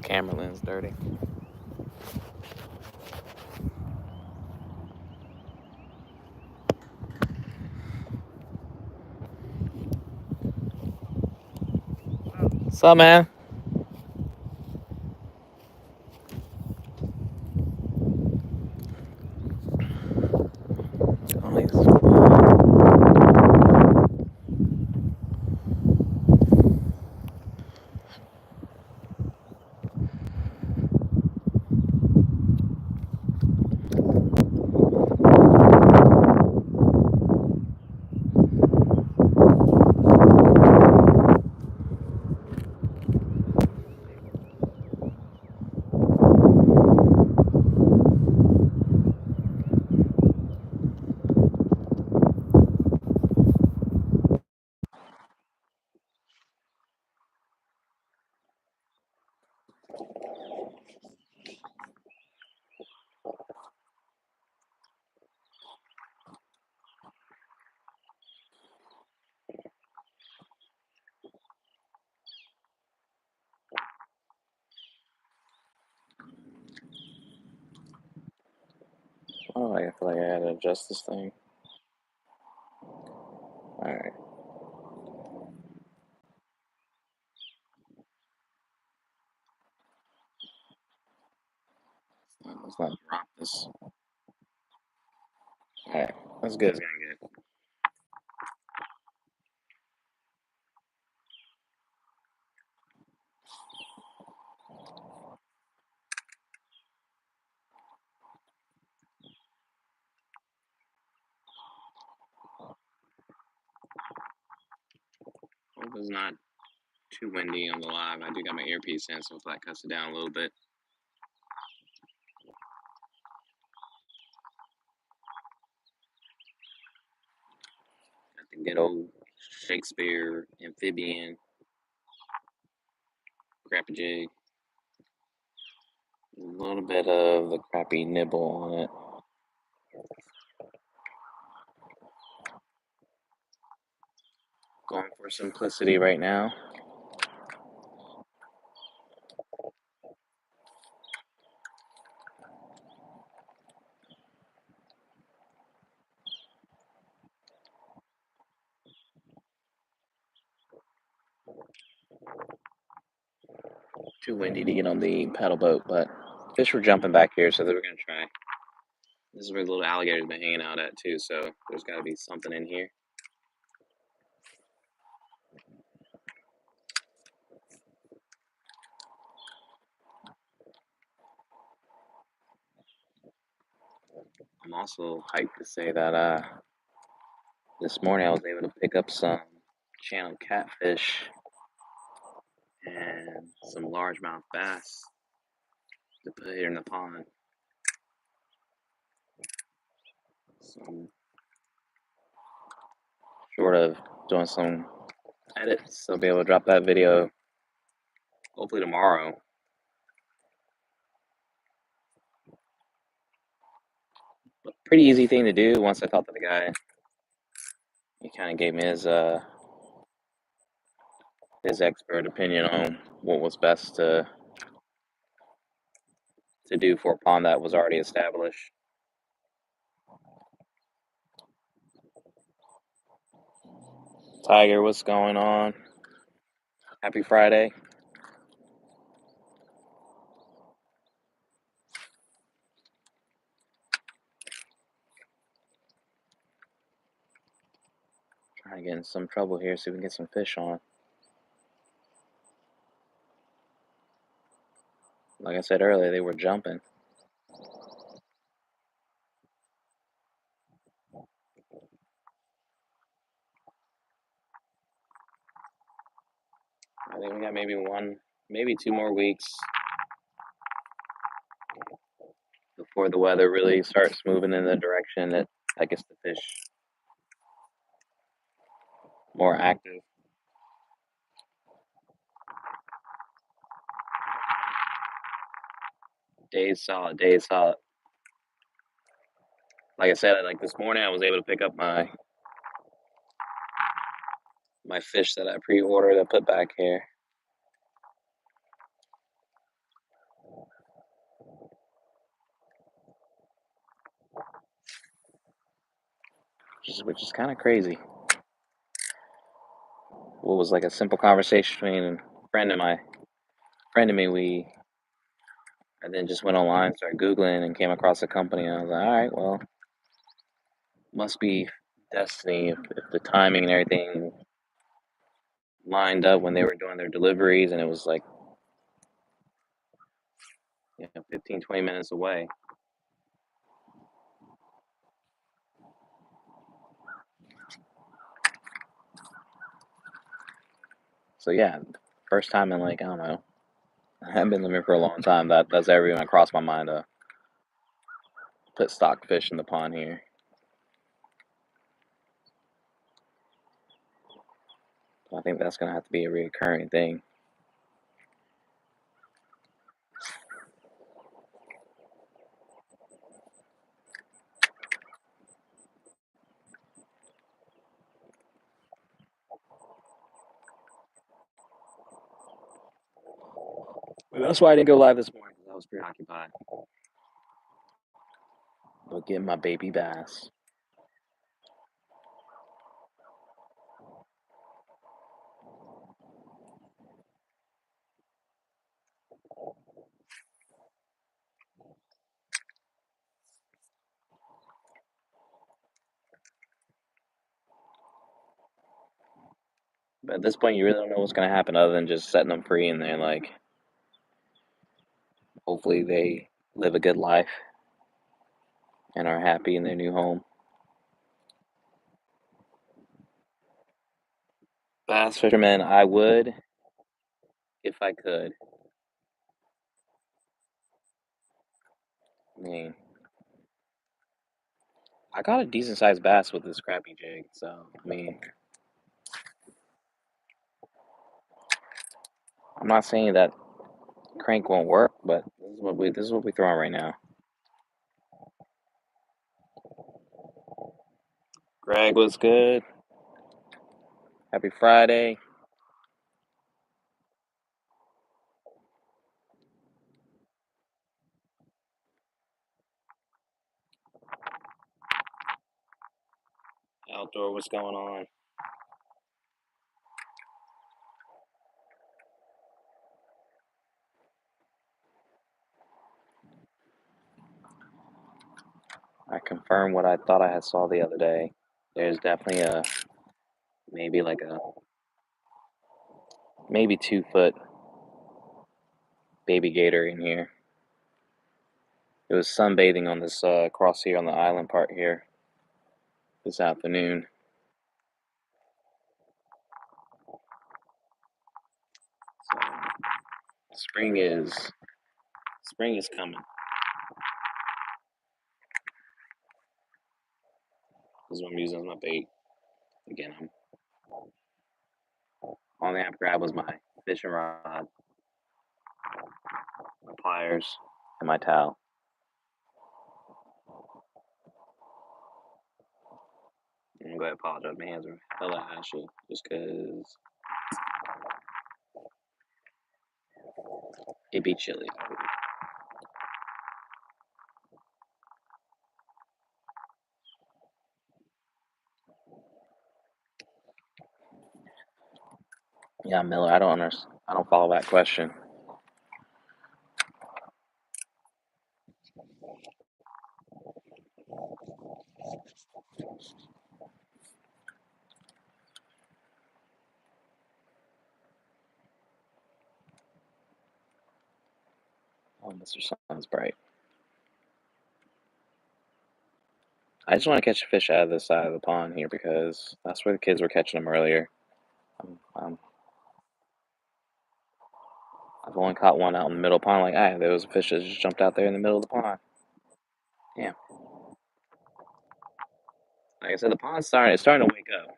this camera lens dirty. What's up, man? Oh, Oh, I feel like I had to adjust this thing. Alright. Let's not drop this. Alright. That's good. It's gonna get. Hope it's not too windy on the live. I do got my earpiece in, so if that cuts it down a little bit. Got the good old Shakespeare amphibian Crappie jig. A little bit of the Crappie nibble on it. Going for simplicity right now. Too windy to get on the paddle boat, but fish were jumping back here, so they were gonna try. This is where the little alligator's been hanging out at too, so there's got to be something in here. I'm also hyped to say that this morning I was able to pick up some channel catfish and some largemouth bass to put here in the pond. So I'm short of doing some edits, so I'll be able to drop that video hopefully tomorrow. But pretty easy thing to do once I talked to the guy. He kind of gave me his expert opinion on what was best to do for a pond that was already established. Tiger, what's going on? Happy Friday. Trying to get in some trouble here, see if we can get some fish on. Like I said earlier, they were jumping. I think we got maybe 2 more weeks before the weather really starts moving in the direction that gets the fish more active. Days solid. Like I said, like this morning, I was able to pick up my fish that I pre-ordered. I put back here. which is kind of crazy. What was like a simple conversation between a friend and me, I then just went online, started Googling, and came across a company. And I was like, all right, well, must be destiny if the timing and everything lined up when they were doing their deliveries, and it was like 15, 20 minutes away. So yeah, first time in like, I don't know, I've been living for a long time. That's ever even crossed my mind to put stockfish in the pond here. I think that's gonna have to be a recurring thing. But that's why I didn't go live this morning because I was preoccupied with getting my baby bass. But at this point, you really don't know what's gonna happen other than just setting them free, and then like hopefully they live a good life and are happy in their new home. Bass fisherman, I would if I could. I mean, I got a decent sized bass with this crappie jig, so I mean, I'm not saying that crank won't work, but this is what we throw on right now. Greg was good. Happy Friday. Outdoor, what's going on? I confirmed what I thought I had saw the other day. There's definitely a maybe like a maybe 2 foot baby gator in here. It was sunbathing on this across here on the island part here this afternoon. So spring is coming. This is what I'm using as my bait. Again, I'm only I have grabbed was my fishing rod, my pliers, and my towel. I'm gonna go ahead and apologize. My hands are hella ashy just because it be chilly. Yeah, Miller, I don't understand. I don't follow that question. Oh, Mr. Sun's bright. I just want to catch a fish out of this side of the pond here because that's where the kids were catching them earlier. Um, I've only caught one out in the middle of the pond. Like, there was a fish that just jumped out there in the middle of the pond. Yeah. Like I said, the pond's starting to wake up.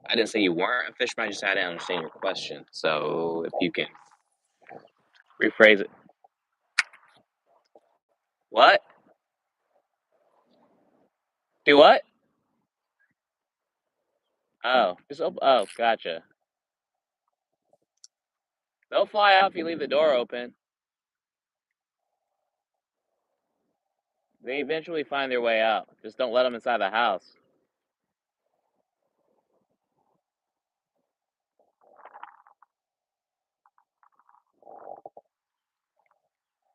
I didn't say you weren't a fisherman. I just had to understand your question. So if you can rephrase it. What? Do what? Oh, oh, gotcha. They'll fly out if you leave the door open. They eventually find their way out. Just don't let them inside the house.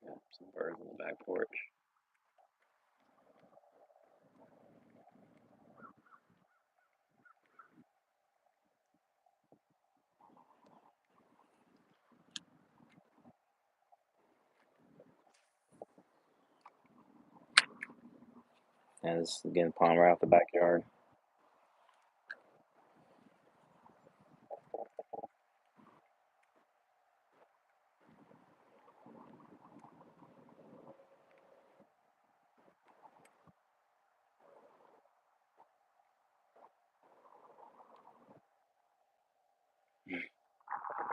Yeah, some birds on the back porch. And this is again pond right off the backyard.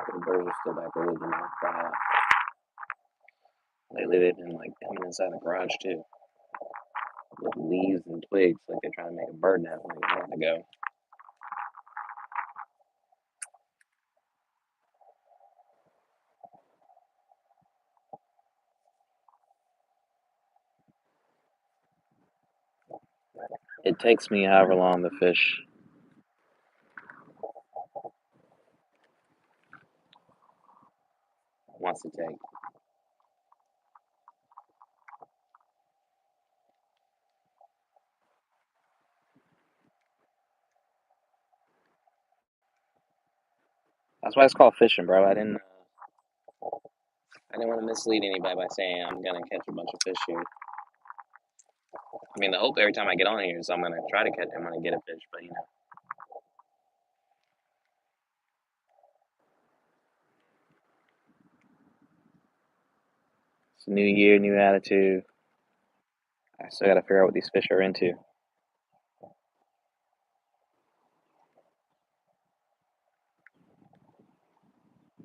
The birds are still back there living outside. Lately they've been like coming inside the garage too, with leaves and twigs, like they're trying to make a bird nest when they want to go. It takes me however long the fish wants to take. That's why it's called fishing, bro. I didn't want to mislead anybody by saying I'm gonna catch a bunch of fish here. I mean, the hope every time I get on here is I'm gonna try to catch. I'm gonna get a fish, but it's a new year, new attitude. I still gotta figure out what these fish are into.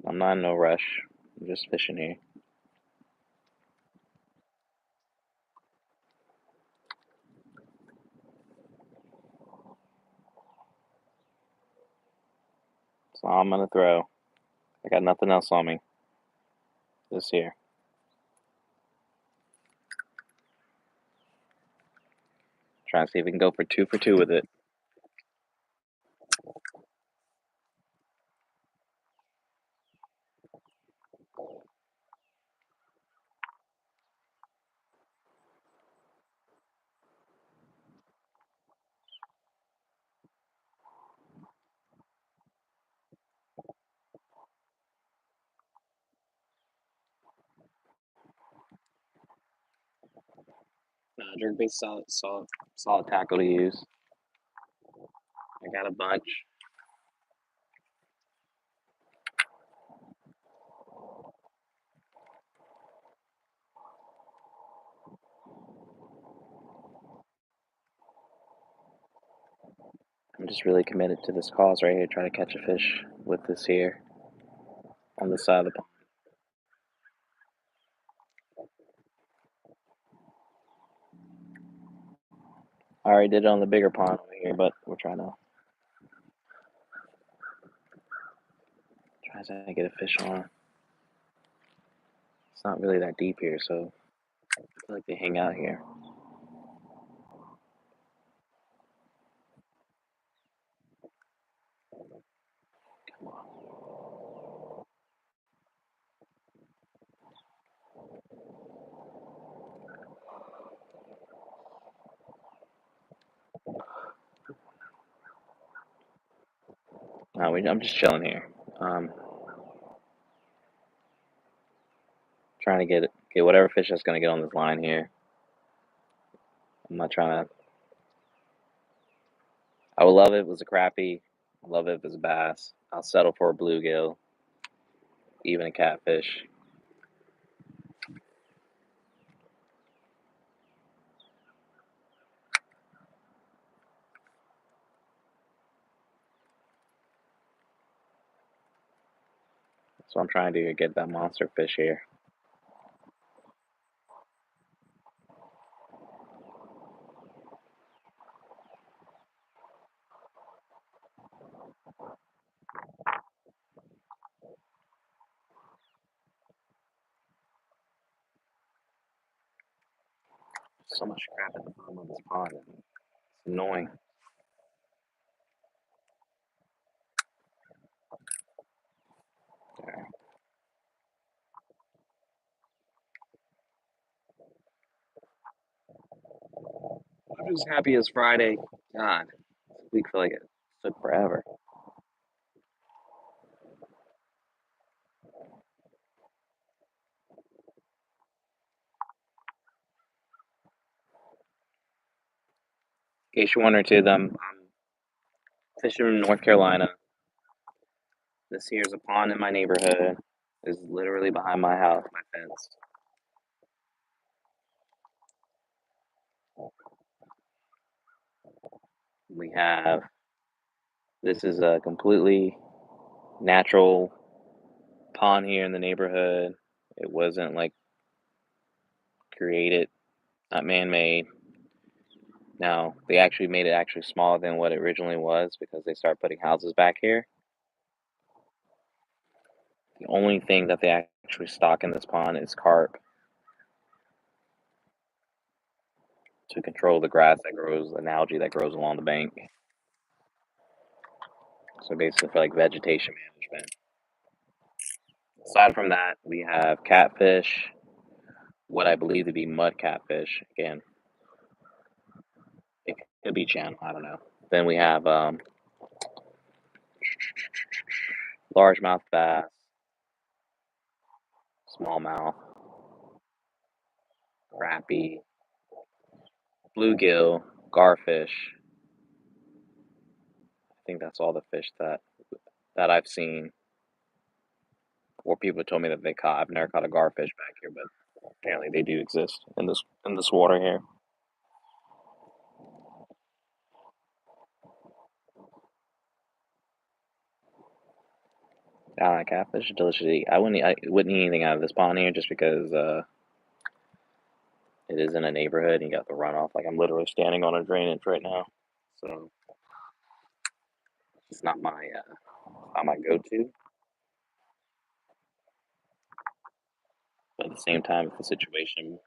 I'm not in no rush. I'm just fishing here. That's all I'm gonna throw. I got nothing else on me this year. Trying to see if we can go for two with it. Jerkbait, solid tackle to use. I got a bunch. I'm just really committed to this cause right here, trying to catch a fish with this here on the side of the pond. I already did it on the bigger pond over here, but we're trying to get a fish on. It's not really that deep here, so I feel like they hang out here. Come on. No, I'm just chilling here. Trying to get whatever fish that's gonna get on this line here. I'm not trying to. I would love it if it was a crappie. I love it if it was a bass. I'll settle for a bluegill, even a catfish. So I'm trying to get that monster fish here. So much crap at the bottom of this pond. It's annoying. There. I'm just happy it's Friday. God, this week feel like it took forever. In case you're wondering, too, I'm fishing in North Carolina. This here's a pond in my neighborhood. It's literally behind my house, my fence. We have this is a completely natural pond here in the neighborhood. It wasn't like created, not man-made. Now they actually made it actually smaller than what it originally was because they started putting houses back here. The only thing that they actually stock in this pond is carp to control the grass that grows and algae that grows along the bank. So basically for like vegetation management. Aside from that, we have catfish, what I believe to be mud catfish. Again, it could be channel, I don't know. Then we have largemouth bass, smallmouth, crappie, bluegill, garfish. I think that's all the fish that I've seen, or people told me that they caught. I've never caught a garfish back here, but apparently they do exist in this water here. Catfish is delicious to eat. I wouldn't eat anything out of this pond here just because it is in a neighborhood and you got the runoff. Like I'm literally standing on a drainage right now, so it's not my go-to. But at the same time, if the situation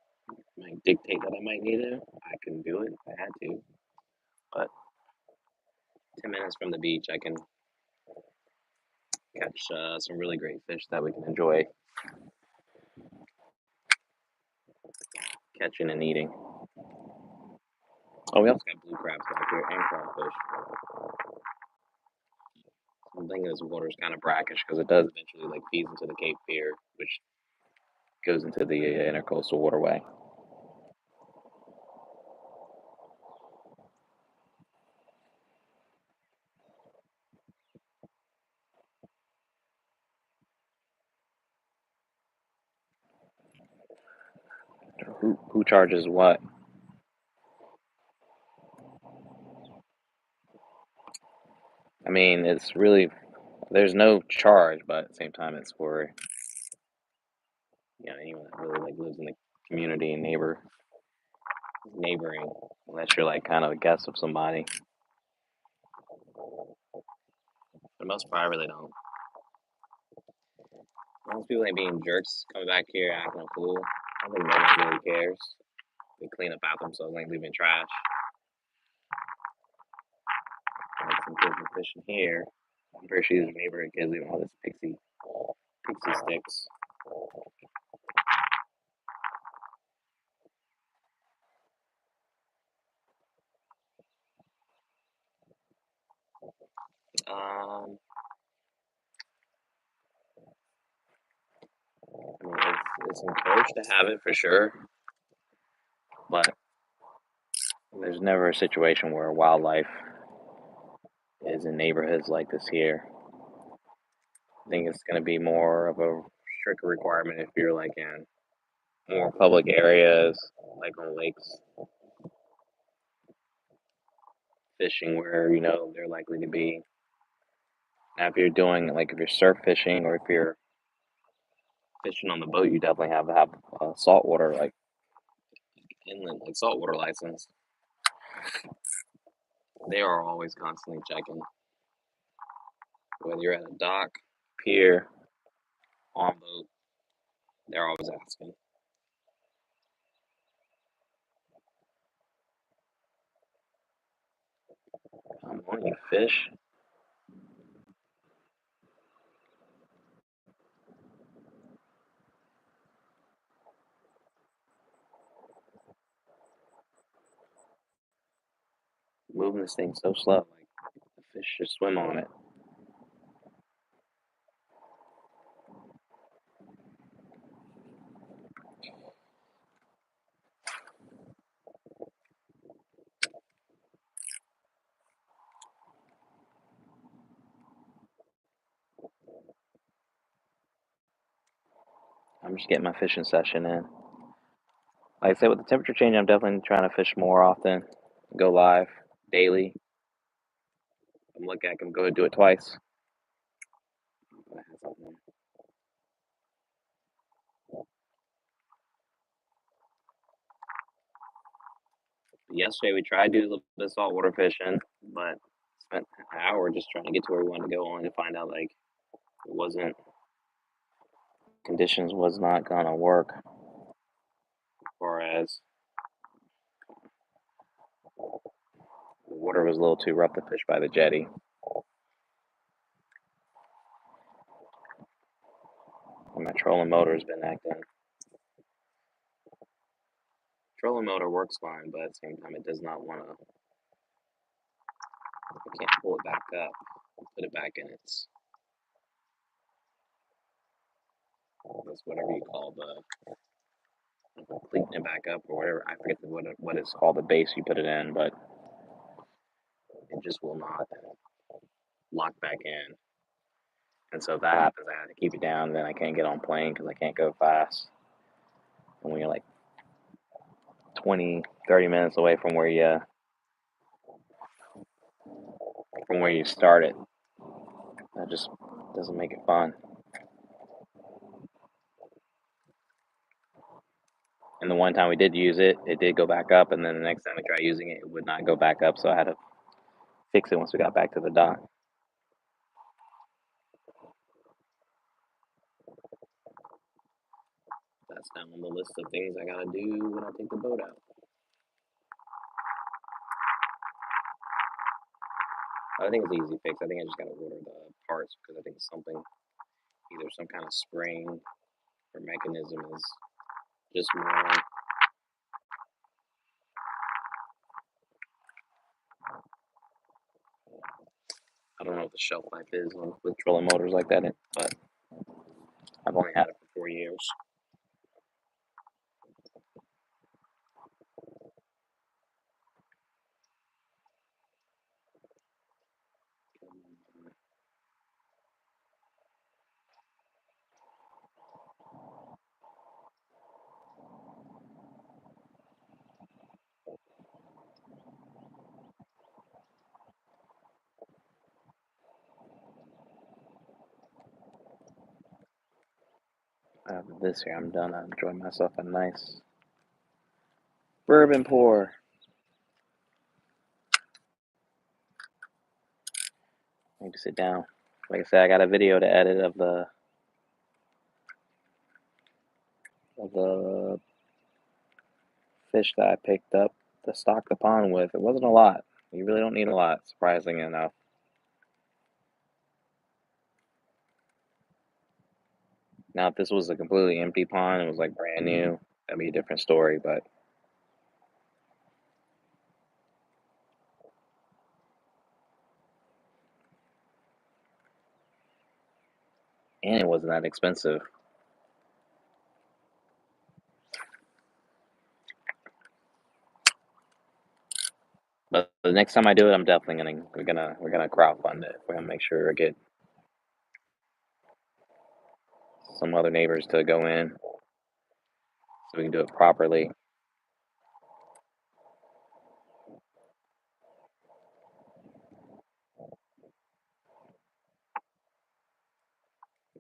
might dictate that I might need it, I can do it if I had to. But 10 minutes from the beach, I can catch some really great fish that we can enjoy catching and eating. Oh, we also got blue crabs back here and crawfish. I'm thinking this water is kind of brackish because it does eventually like feeds into the Cape Fear, which goes into the intercoastal waterway. Who charges what? I mean, it's really there's no charge, but at the same time, it's for anyone that really like lives in the community and neighboring, unless you're like kind of a guest of somebody. For the most part, I really don't. Most people ain't being jerks coming back here acting a fool. I don't think no one really cares. They clean up after themselves, ain't leaving trash. Like some kids are fishing here. I'm pretty sure these are neighborhood kids leaving all this pixie sticks. Um, I mean, it's encouraged to have it for sure, but there's never a situation where wildlife is in neighborhoods like this here. I think it's going to be more of a stricter requirement if you're like in more public areas, like on lakes, fishing where they're likely to be. Now, if you're doing like if you're surf fishing or if you're fishing on the boat, you definitely have to have a saltwater like inland like saltwater license. They are always constantly checking whether you're at a dock, pier, on boat. They're always asking. Come on, you fish. Moving this thing so slow. Like the fish just swim on it. I'm just getting my fishing session in. Like I said, with the temperature change, I'm definitely trying to fish more often. Go live daily. I'm looking. I can go do it twice. Yesterday we tried to do a little bit of saltwater fishing, but spent an hour just trying to get to where we wanted to go, only to find out like it wasn't conditions was not gonna work. As far as the water was a little too rough to fish by the jetty. And my trolling motor has been acting. Trolling motor works fine, but at the same time, it does not want to. I can't pull it back up and put it back in its. That's whatever you call the cleaning it back up or whatever. I forget what it's called, the base you put it in, but it just will not lock back in. And so if that happens, I have to keep it down. And then I can't get on plane because I can't go fast. And when you're like 20, 30 minutes away from where you started, that just doesn't make it fun. And the one time we did use it, it did go back up, and then the next time we tried using it, it would not go back up. So I had to fix it once we got back to the dock. That's down on the list of things I gotta do when I take the boat out. I think it's an easy fix. I think I just gotta order the parts because I think something, either some kind of spring or mechanism is just more. I don't know what the shelf life is with trolling motors like that, but I've only had it for 4 years. After this here, I'm done. I enjoyed myself a nice bourbon pour. I need to sit down. Like I said, I got a video to edit of the fish that I picked up to stock the pond with. It wasn't a lot. You really don't need a lot, surprisingly enough. Now, if this was a completely empty pond, it was like brand new, that'd be a different story. But and it wasn't that expensive. But the next time I do it, I'm definitely we're gonna crowdfund it. We're gonna make sure we get some other neighbors to go in so we can do it properly.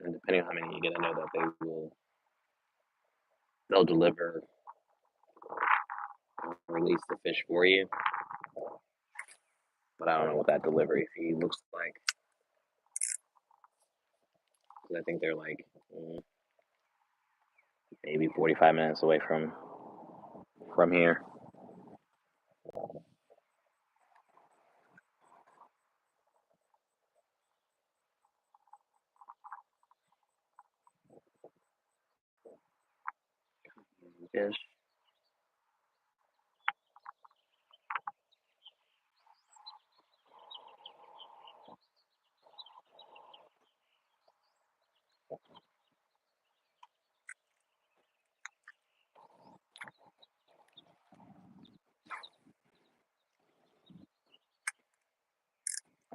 And depending on how many you get, I know that they'll deliver or release the fish for you. But I don't know what that delivery fee looks like. Because I think they're like maybe 45 minutes away from here.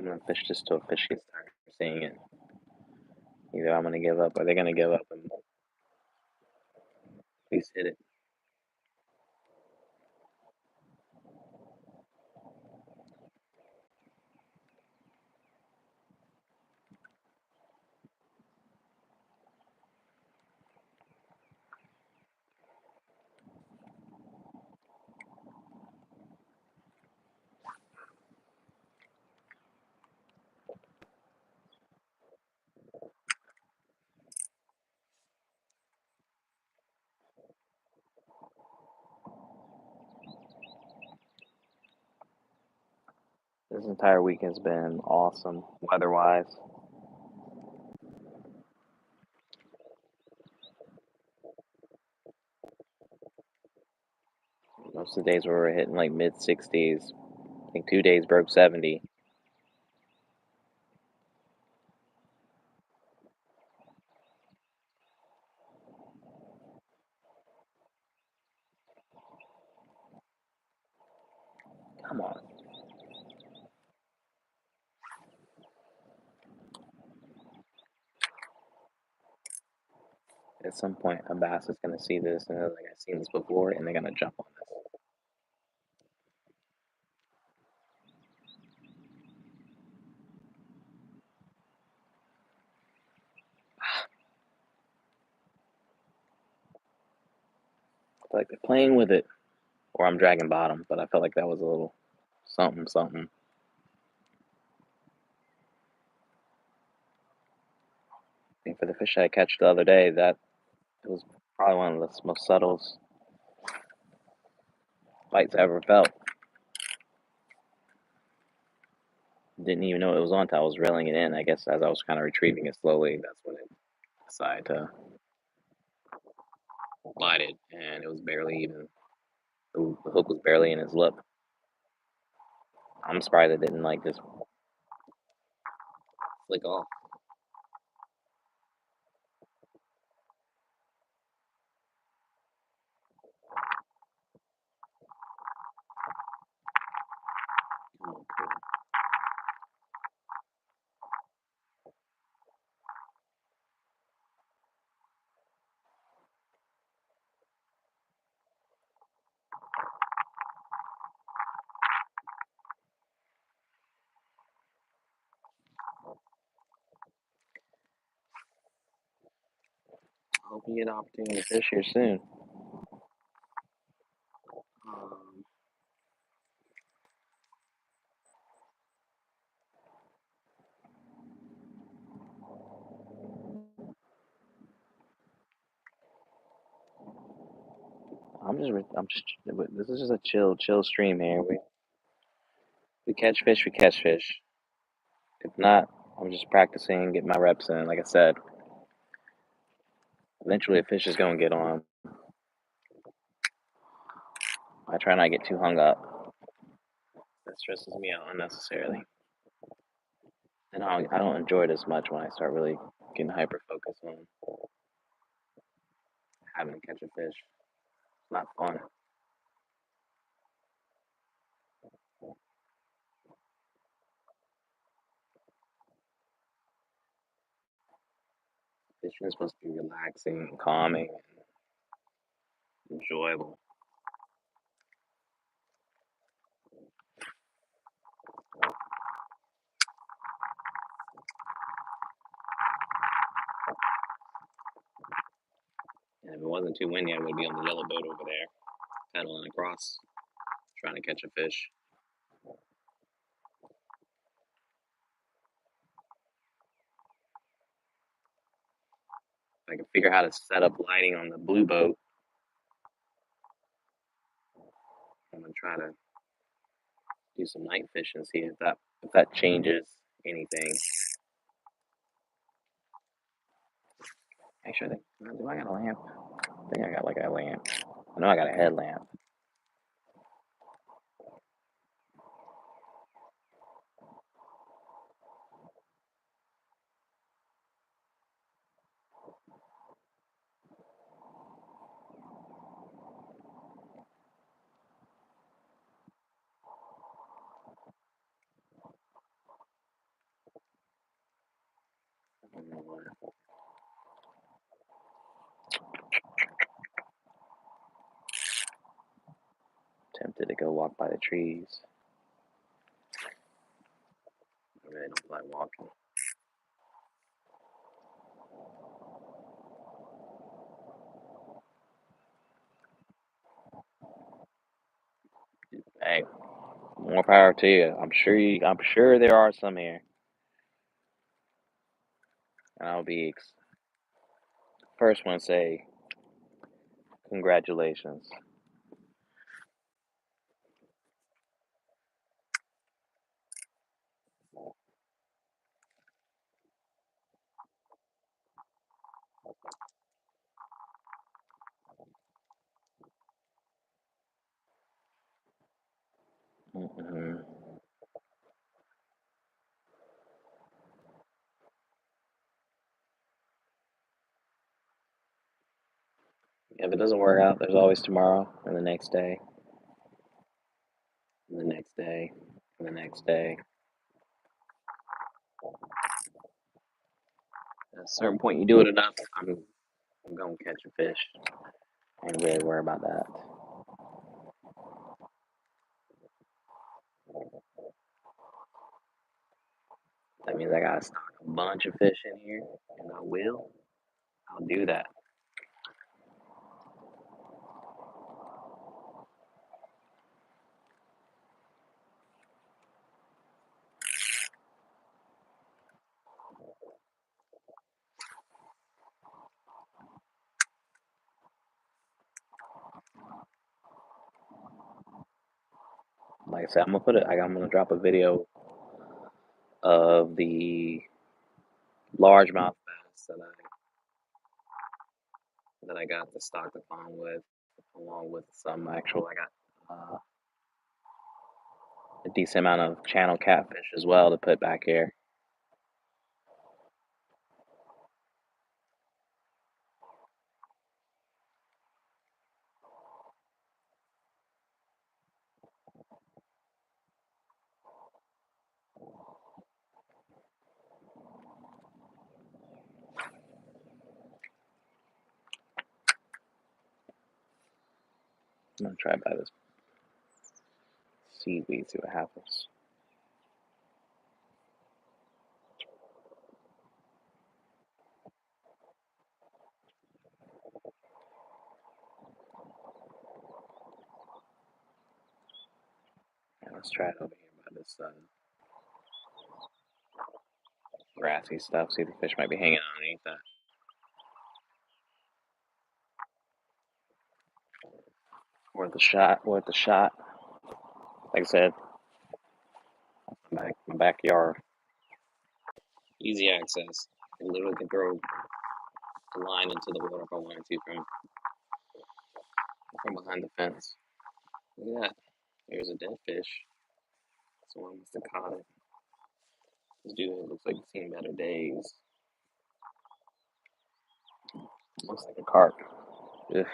I'm gonna fish just till a fish gets tired of seeing it. Either I'm gonna give up or they're gonna give up and at least hit it. This entire week has been awesome weather-wise. Most of the days we were hitting like mid 60s. I think 2 days broke 70. Come on. At some point, a bass is gonna see this and they're like, I've seen this before, and they're gonna jump on this. I feel like they're playing with it, or I'm dragging bottom, but I felt like that was a little something, something. I think for the fish I catch the other day, that it was probably one of the most subtle bites I ever felt. Didn't even know it was on until I was reeling it in. I guess as I was kind of retrieving it slowly, that's when it decided to bite it, and it was barely even, the hook was barely in his lip. I'm surprised it didn't like just flick off. I hope you get an opportunity to fish here soon. Um, this is just a chill stream here. We catch fish, we catch fish. If not, I'm just practicing, getting my reps in. Like I said, eventually a fish is gonna get on. I try not to get too hung up. That stresses me out unnecessarily. And I don't enjoy it as much when I start really getting hyper focused on having to catch a fish. It's not fun. Fishing is supposed to be relaxing and calming and enjoyable. And if it wasn't too windy, I would be on the yellow boat over there, paddling across, trying to catch a fish. If I can figure out how to set up lighting on the blue boat, I'm gonna try to do some night fishing, see if that changes anything. Actually, do I got a lamp? I think I got like a lamp. I know I got a headlamp. trees. I really don't like walking. Hey, more power to you. I'm sure there are some here, and I'll be first one to say congratulations. Mm-hmm. If it doesn't work out, there's always tomorrow, and the next day, and the next day, and the next day. At a certain point, you do it enough. I'm gonna catch a fish. I ain't really worry about that. That means I gotta stock a bunch of fish in here, and I will. I'll do that. Like I said, I'm gonna drop a video of the largemouth bass that I got to stock the pond with, along with some actual. I got a decent amount of channel catfish as well to put back here. I'm gonna try by this seaweed, see what happens. Yeah, let's try it over here by this grassy stuff. See if the fish might be hanging underneath that. Worth a shot. Worth a shot. Like I said, my backyard, easy access. I literally can throw the line into the water if I wanted to from behind the fence. Look at that. There's a dead fish. Someone must have caught it. This dude looks like he's seen better days. Looks like a carp. Ugh.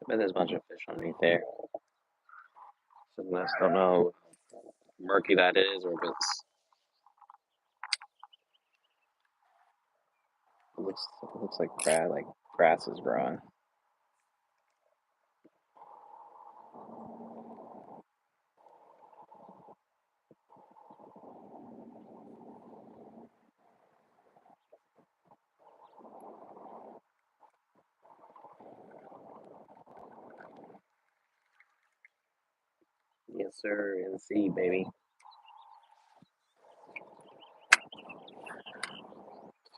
I bet there's a bunch of fish underneath there. So I just don't know how murky that is, or if it looks like grass is growing. Yes, sir. In the sea, baby.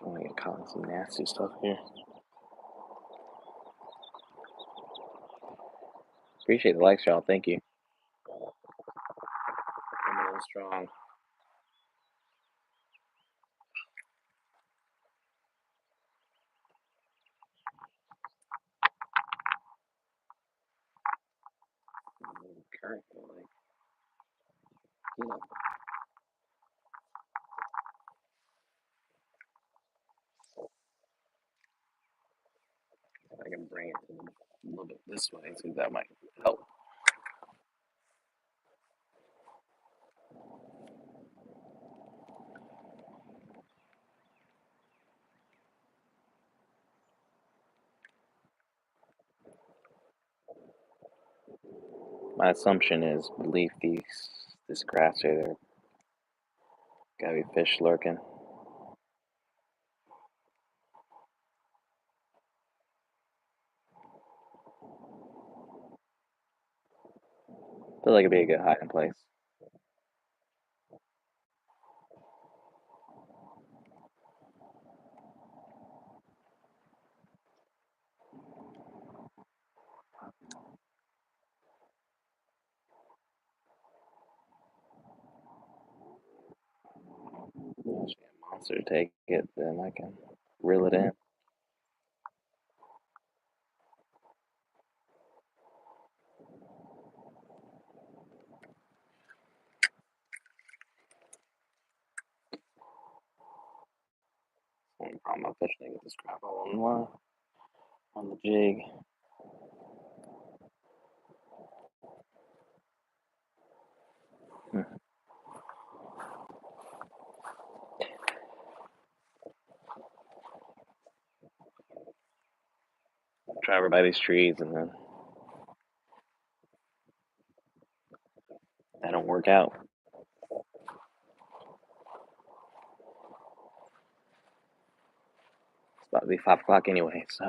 I want to get caught in some nasty stuff here. Appreciate the likes, y'all. Thank you. Coming in strong. current, like, you know, if I can bring it to a little bit this way, see if that might help. My assumption is, believe this grass here, there gotta be fish lurking. Feel like it'd be a good hiding place. Actually, a monster to take it, then I can reel it in. Only problem I'm fishing to get this crap all on the line, on the jig. Hmm. Try over by these trees, and then that don't work out. It's about to be 5 o'clock anyway, so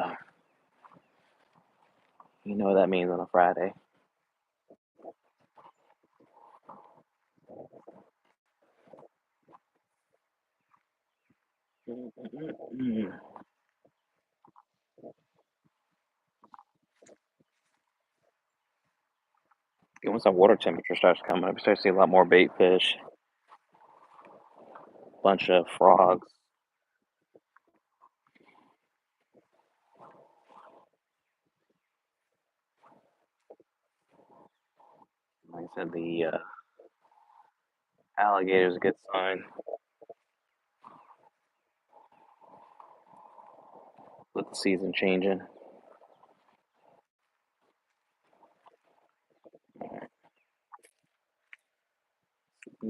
you know what that means on a Friday. Once the water temperature starts coming up, you start to see a lot more bait fish, bunch of frogs. Like I said, the alligator's a good sign. With the season changing. Alright,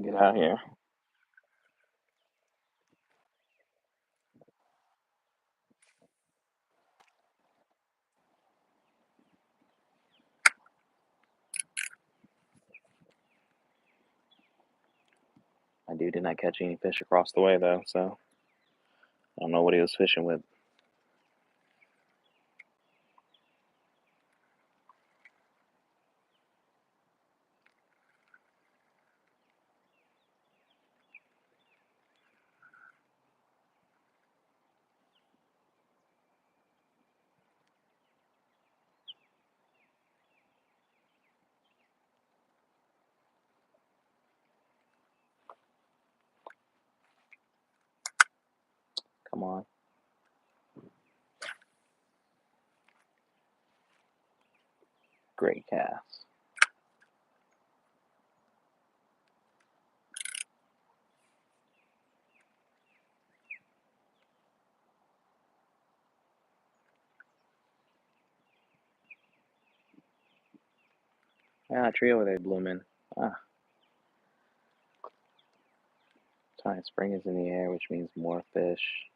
get out here. My dude did not catch any fish across the way though, so I don't know what he was fishing with. Come on. Great cast. Ah, tree over there blooming. Ah, time spring is in the air, which means more fish.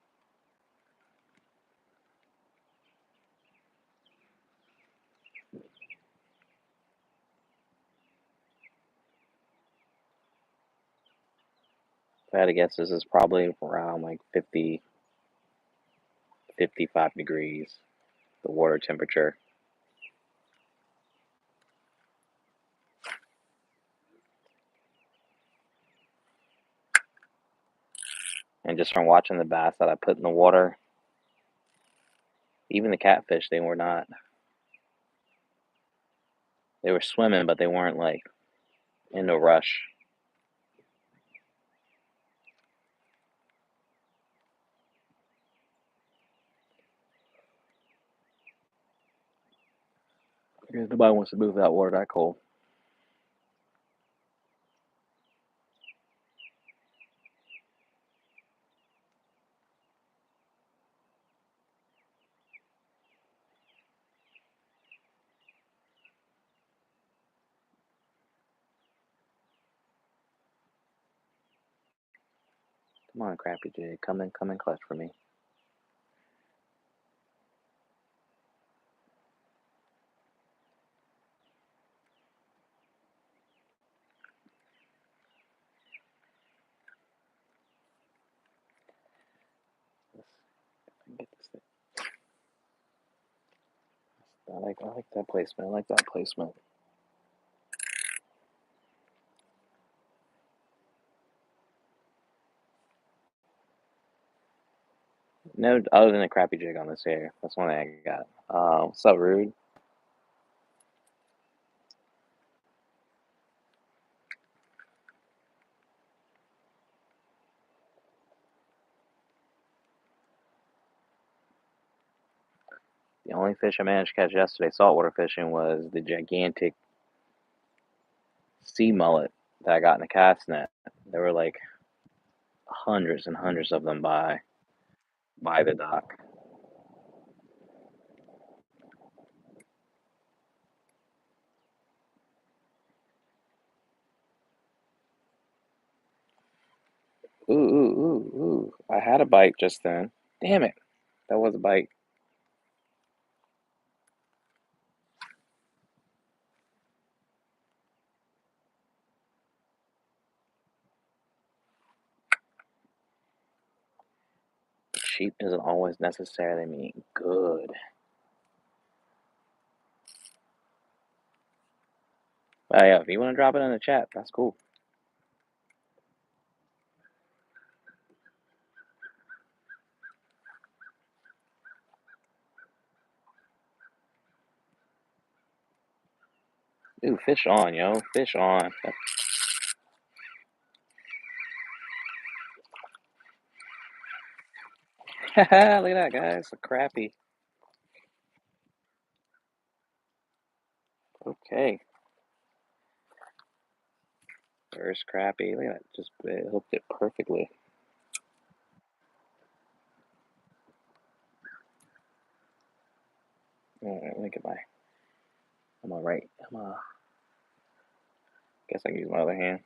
If I had to guess, this is probably around like 50, 55 degrees, the water temperature. And just from watching the bass that I put in the water, even the catfish, they were swimming, but they weren't like in a rush. Because nobody wants to move that water that cold. Come on, Crappie jig. Come in clutch for me. Get this thing. I like that placement. I like that placement. No, other than a Crappie jig on this here. That's one thing I got. What's up, Rude? The only fish I managed to catch yesterday saltwater fishing was the gigantic sea mullet that I got in a cast net. There were like hundreds and hundreds of them by the dock. Ooh. I had a bite just then. Damn it. That was a bite. Cheap doesn't always necessarily mean good. But yeah, if you want to drop it in the chat, that's cool. Ooh, fish on, yo. Fish on. Look at that, guys. A Crappie. Okay. First Crappie. Look at that. Just it hooked it perfectly. Alright, look at I'm alright. Guess I can use my other hand.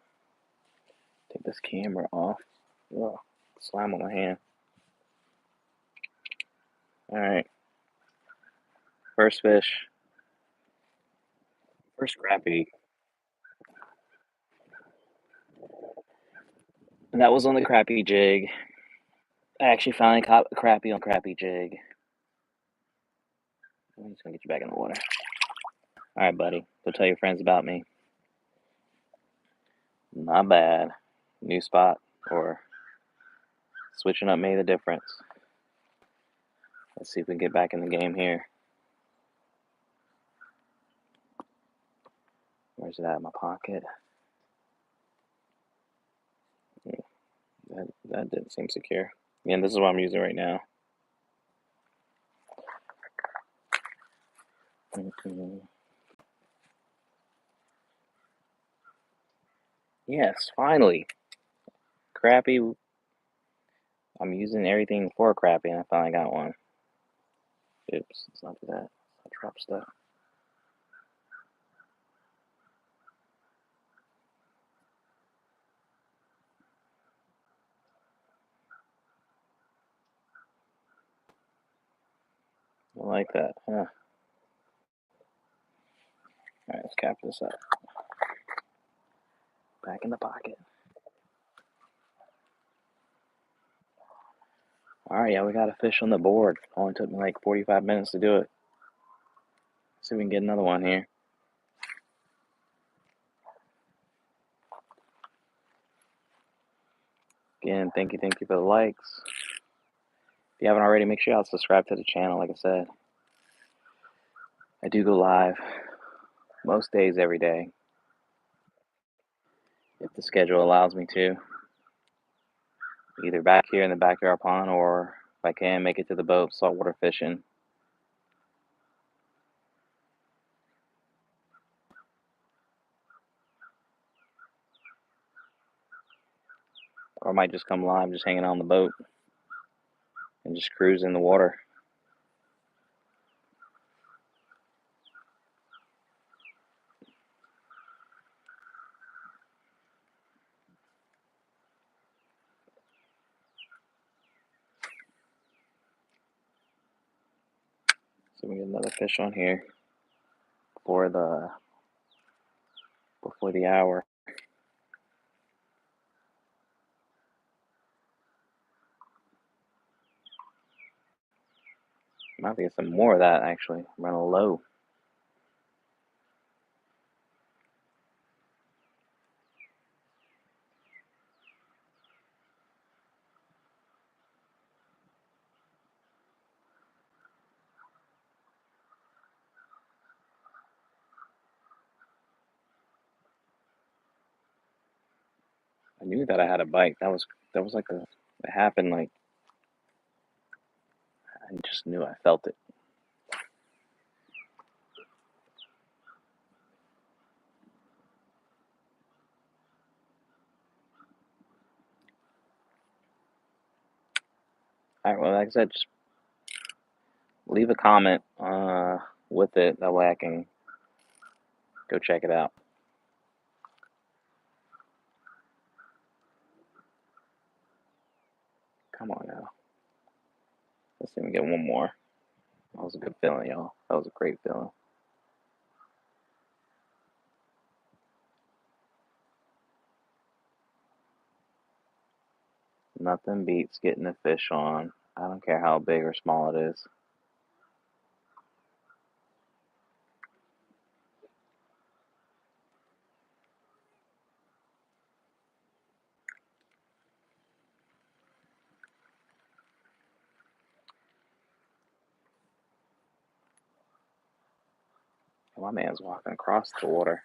Take this camera off. Ugh, slime on my hand. Alright. First fish. First Crappie. And that was on the Crappie jig. I actually finally caught a Crappie on Crappie jig. I'm just gonna get you back in the water. Alright, buddy. Go tell your friends about me. Not bad. New spot or switching up made a difference. Let's see if we can get back in the game here. Where's it at in my pocket? That didn't seem secure. Yeah, this is what I'm using right now. Yes, finally. Crappie. I'm using everything for Crappie, and I finally got one. Oops, let's not do that. I'll drop stuff. I like that. Huh. Alright, let's cap this up. Back in the pocket. Alright, yeah, we got a fish on the board. Only took me like 45 minutes to do it. Let's see if we can get another one here. Again, thank you for the likes. If you haven't already, make sure y'all subscribe to the channel. Like I said, I do go live most days, every day, if the schedule allows me to. Either back here in the backyard pond, or if I can, make it to the boat saltwater fishing. Or I might just come live, just hanging on the boat and just cruise in the water. So we get another fish on here before the hour. Might be some more of that actually. I'm running low. I knew that I had a bite. That was like it happened like I just knew I felt it. All right, well, like I said, just leave a comment with it. That way I can go check it out. Come on now. Let's see if we get one more. That was a good feeling, y'all. That was a great feeling. Nothing beats getting a fish on. I don't care how big or small it is. My man's walking across the water.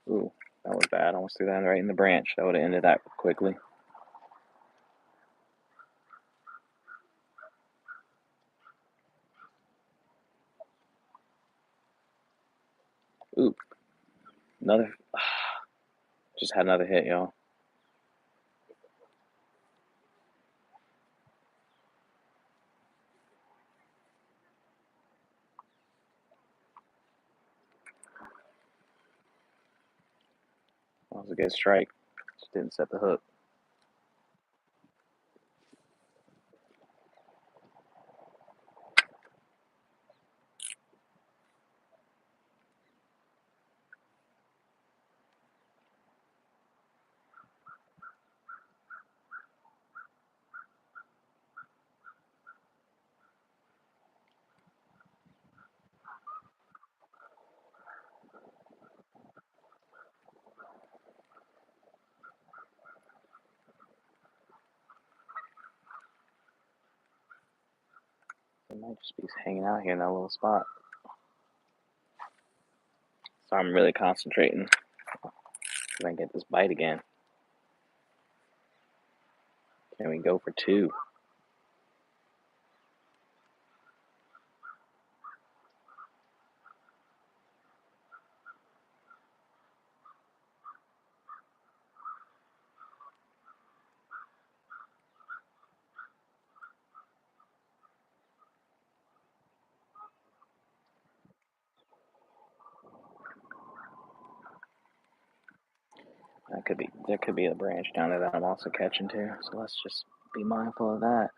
Ooh, that was bad. I almost threw that right in the branch. That would have ended that quickly. Ooh, another. Just had another hit, y'all. That was a good strike. Just didn't set the hook. It might just be hanging out here in that little spot. So I'm really concentrating if I can get this bite again. Can we go for two? There could be a branch down there that I'm also catching too. So let's just be mindful of that.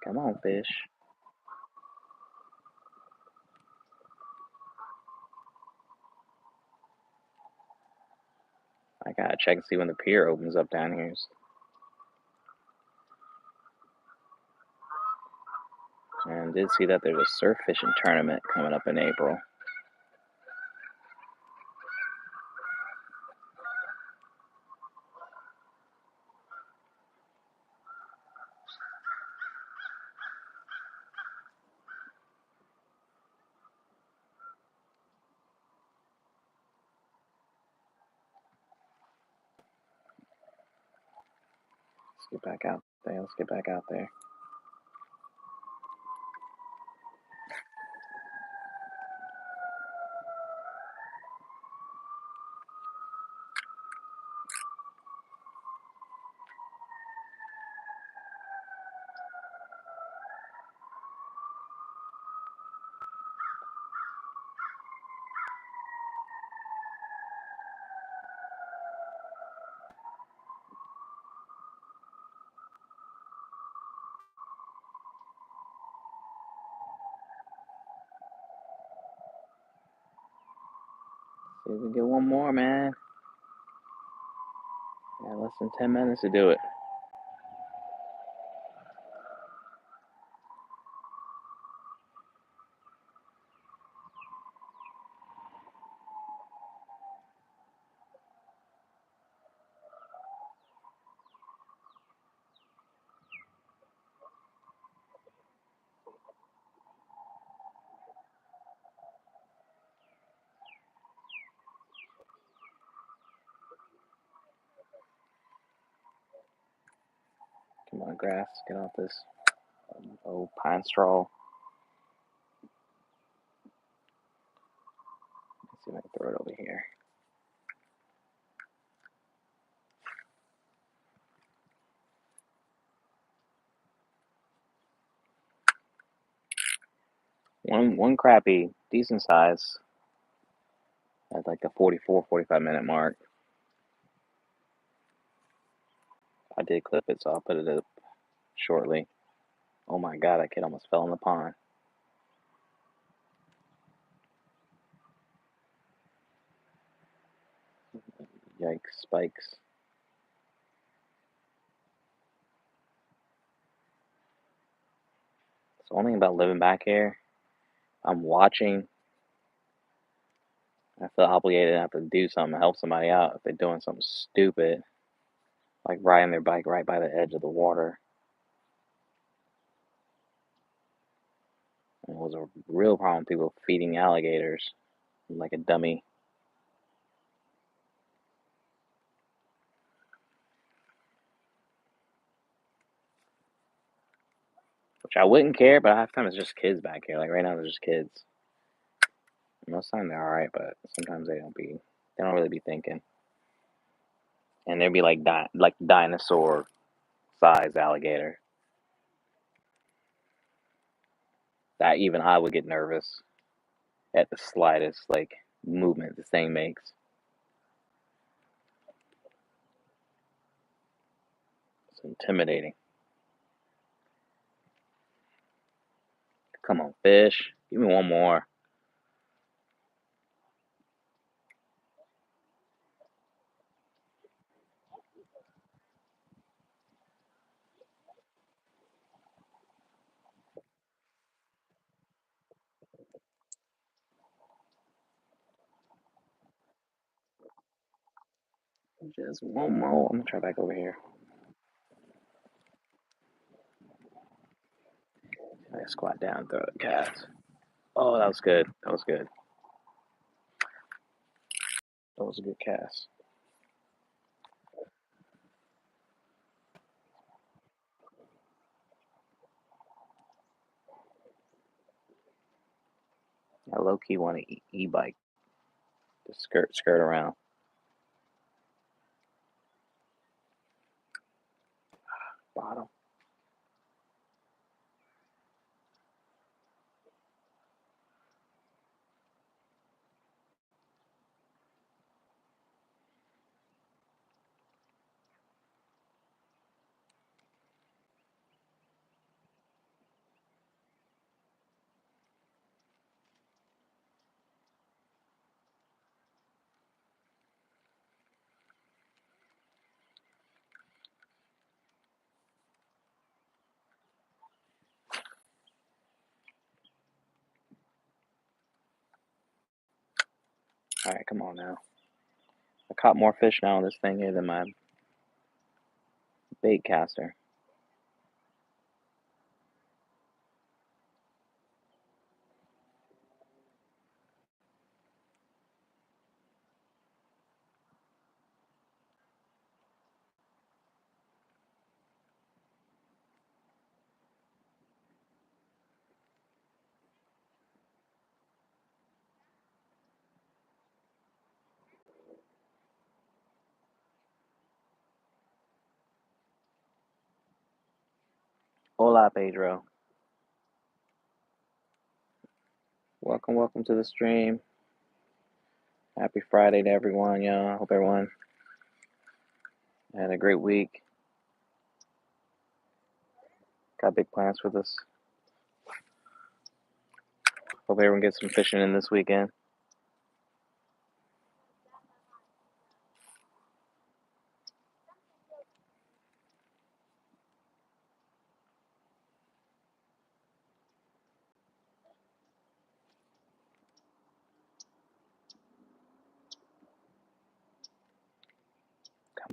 Come on, fish. I gotta check and see when the pier opens up down here. And did see that there's a surf fishing tournament coming up in April. Let's get back out there. Let's get back out there. See if we get one more, man. Yeah, less than 10 minutes to do it. Come on, grass, get off this old pine straw. Let's see if I can throw it over here. One crappie, decent size, at like the 44, 45 minute mark. I did clip it, so I'll put it up shortly. Oh my god, that kid almost fell in the pond. Yikes, spikes. It's the only thing about living back here. I'm watching. I feel obligated to have to do something to help somebody out if they're doing something stupid, like riding their bike right by the edge of the water. And it was a real problem with people feeding alligators like a dummy. Which I wouldn't care, but half the time it's just kids back here. Like right now, there's just kids. Most of the time they're all right, but sometimes they don't really be thinking. And they'd be like dinosaur size alligator. That even I would get nervous at the slightest like movement this thing makes. It's intimidating. Come on, fish. Give me one more. Just one more. I'm gonna try back over here. I squat down, throw the cast. Oh, that was good. That was good. That was a good cast. I low key want to e-bike to skirt around. Bottom. All right, come on now. I caught more fish now on this thing here than my bait caster. Hola, Pedro. Welcome to the stream. Happy Friday to everyone, y'all. Hope everyone had a great week. Got big plans for this. Hope everyone gets some fishing in this weekend.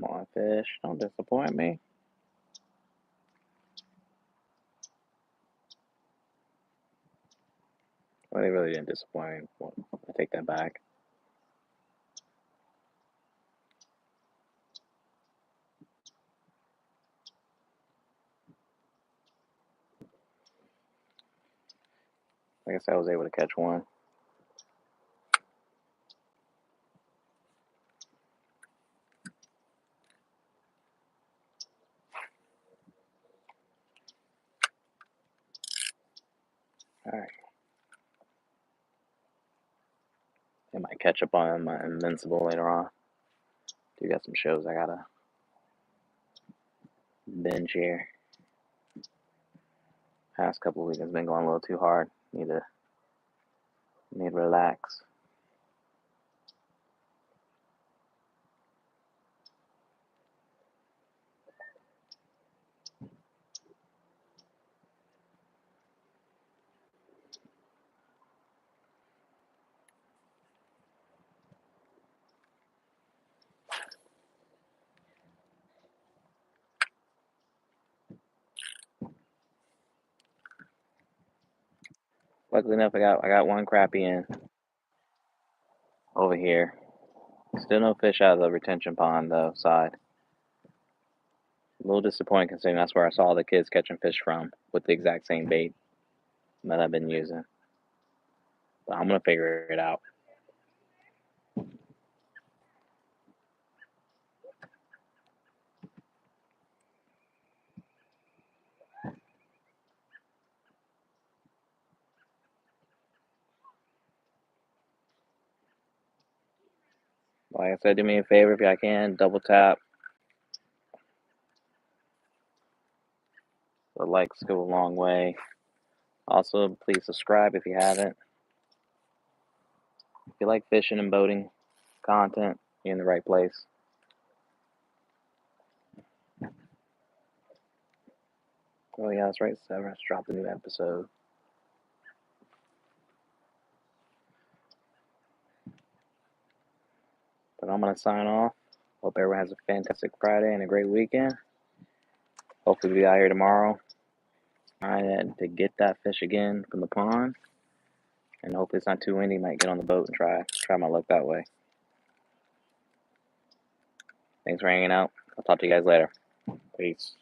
Come on, fish. Don't disappoint me. Well, they really didn't disappoint me. Well, I take that back. I guess I was able to catch one. All right. I might catch up on my Invincible later on. Do got some shows I gotta binge here. Past couple of weeks has been going a little too hard. Need to relax. Luckily enough, I got one crappie in over here. Still no fish out of the retention pond though side. A little disappointing considering that's where I saw the kids catching fish from with the exact same bait that I've been using. But I'm gonna figure it out. Like I said, do me a favor if y'all can, double tap. The likes go a long way. Also, please subscribe if you haven't. If you like fishing and boating content, you're in the right place. Oh yeah, that's right, Severance dropped a new episode. But I'm gonna sign off. Hope everyone has a fantastic Friday and a great weekend. Hopefully we'll be out here tomorrow trying to get that fish again from the pond. And hopefully it's not too windy. Might get on the boat and try my luck that way. Thanks for hanging out. I'll talk to you guys later. Peace.